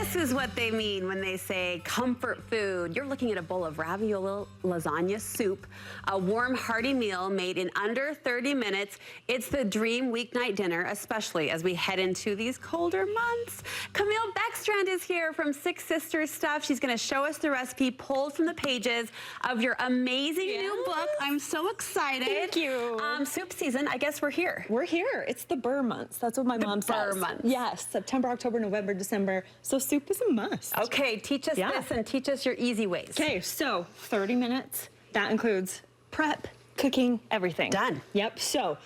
This is what they mean when they say comfort food. You're looking at a bowl of ravioli lasagna soup, a warm, hearty meal made in under 30 minutes. It's the dream weeknight dinner, especially as we head into these colder months. Camille Beckstrand is here from Six Sisters Stuff. She's going to show us the recipe pulled from the pages of your amazing new book. I'm so excited. Thank you. Soup season, I guess we're here. We're here. It's the burr months. That's what my mom says. Burr months. Yes, September, October, November, December. So soup is a must. Okay, teach us this and teach us your easy ways. Okay, so 30 minutes. That includes prep, cooking, everything. Done. Yep. So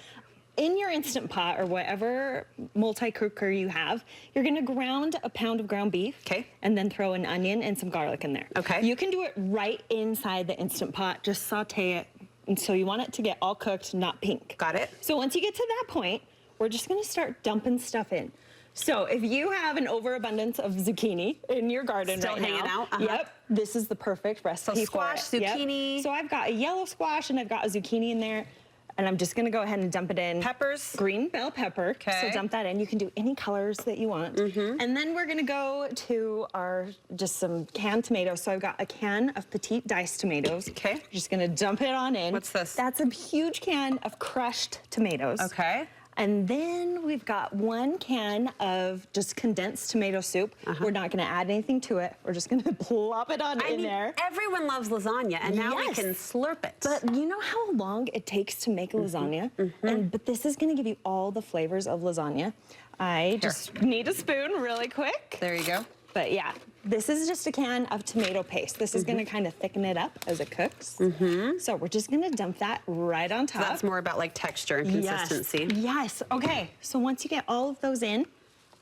in your Instant Pot or whatever multi-cooker you have, you're gonna ground a pound of ground beef. Okay. And then throw an onion and some garlic in there. Okay. You can do it right inside the Instant Pot. Just saute it. And so you want it to get all cooked, not pink. Got it. So once you get to that point, we're just gonna start dumping stuff in. So if you have an overabundance of zucchini in your garden Still right now, hanging out? Yep, this is the perfect recipe squash, for it. zucchini. Yep. So I've got a yellow squash and I've got a zucchini in there, and I'm just gonna go ahead and dump it in. Peppers. Green bell pepper. Okay. So dump that in. You can do any colors that you want. And then we're gonna go to our, just some canned tomatoes. So I've got a can of petite diced tomatoes. Okay. Just gonna dump it on in. What's this? That's a huge can of crushed tomatoes. Okay. And then we've got 1 can of just condensed tomato soup. We're not gonna add anything to it. We're just gonna plop it on in there. Everyone loves lasagna, and now we can slurp it. But you know how long it takes to make a lasagna? But this is gonna give you all the flavors of lasagna. I just need a spoon really quick. There you go. But yeah, this is just a can of tomato paste. This is gonna kind of thicken it up as it cooks. So we're just gonna dump that right on top. So that's more about like texture and consistency. Yes. Okay, so once you get all of those in,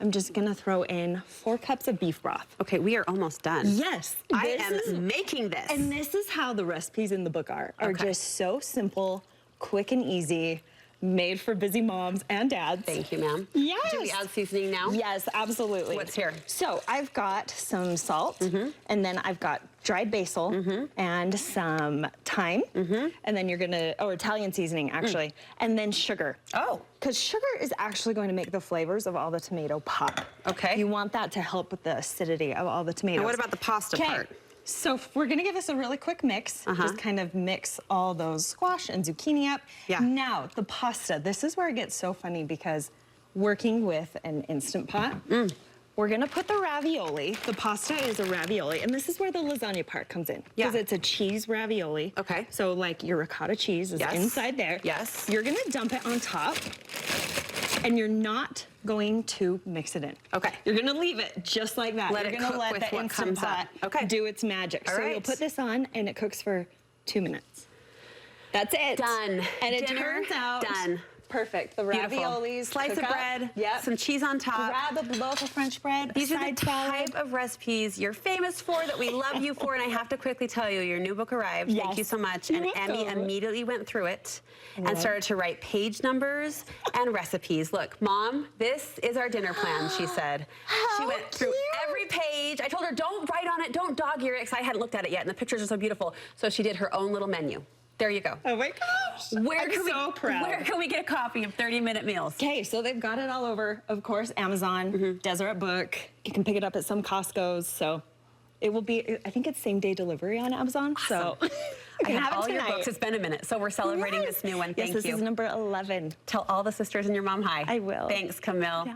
I'm just gonna throw in 4 cups of beef broth. Okay, we are almost done. Yes. I am making this. And this is how the recipes in the book are just so simple, quick and easy, made for busy moms and dads. Thank you, ma'am. Yes. Do we add seasoning now? Yes, absolutely. What's here? So I've got some salt, and then I've got dried basil and some thyme, and then you're gonna, or Italian seasoning actually, and then sugar. Oh. Because sugar is actually going to make the flavors of all the tomato pop. Okay. You want that to help with the acidity of all the tomatoes. And what about the pasta part? So we're gonna give this a really quick mix. Just kind of mix all those squash and zucchini up. Yeah. Now, the pasta, this is where it gets so funny because working with an Instant Pot, we're gonna put the ravioli. The pasta is a ravioli, and this is where the lasagna part comes in. Because it's a cheese ravioli. Okay. So like your ricotta cheese is inside there. Yes. You're gonna dump it on top, and you're not going to mix it in. Okay. You're gonna leave it just like that. Let You're it gonna cook let with the what Instant comes Pot up. do its magic. All so right. you'll put this on, and it cooks for 2 minutes. That's it. Done. And it Dinner turns out done. Perfect. The Beautiful. raviolis. Slice of bread. Some cheese on top. Grab a loaf of French bread. These are the type of recipes you're famous for, that we love you for, and I have to quickly tell you, your new book arrived. Thank you so much. And Emmy immediately went through it and started to write page numbers and recipes. Look, Mom, this is our dinner plan, she said. She went through every page. I told her, don't write on it, don't dog ear it, because I hadn't looked at it yet, and the pictures are so beautiful. So she did her own little menu. There you go. Oh my gosh. I'm so proud. Where can we get a copy of 30-minute meals? Okay, so they've got it all over, of course, Amazon, Deseret Book. You can pick it up at some Costco's. So it will be, I think it's same-day delivery on Amazon. Awesome. So I have all your books. It's been a minute. So we're celebrating this new one. Thank you. Yes, this is number 11. Tell all the sisters and your mom hi. I will. Thanks, Camille.